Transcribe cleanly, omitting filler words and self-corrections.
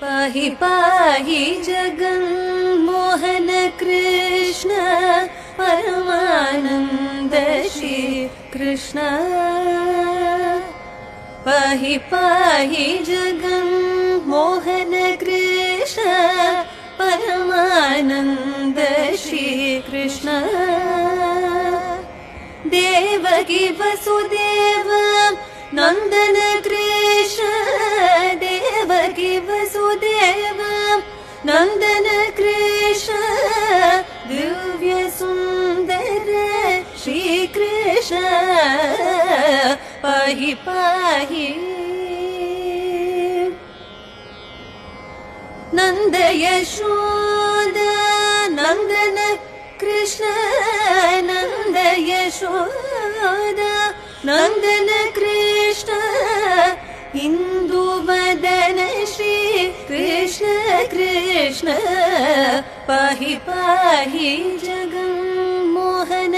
पाहि पाहि जगन्मोहन कृष्ण परमानन्द श्री कृष्ण पाहि पाहि जगन्मोहन कृष्ण परमानन्द श्री कृष्ण देवकी वसुदेव नन्दन कृष्ण देवकी वसुदेव नन्दन कृष्ण दिव्य सुन्दर श्री कृष्ण पाहि पाहि नन्द यशोदा नन्दन कृष्ण नन्द यशोदा नन्दन कृष्ण इंदु वदन श्री कृष्ण कृष्ण पाहि पाहि जगन्मोहन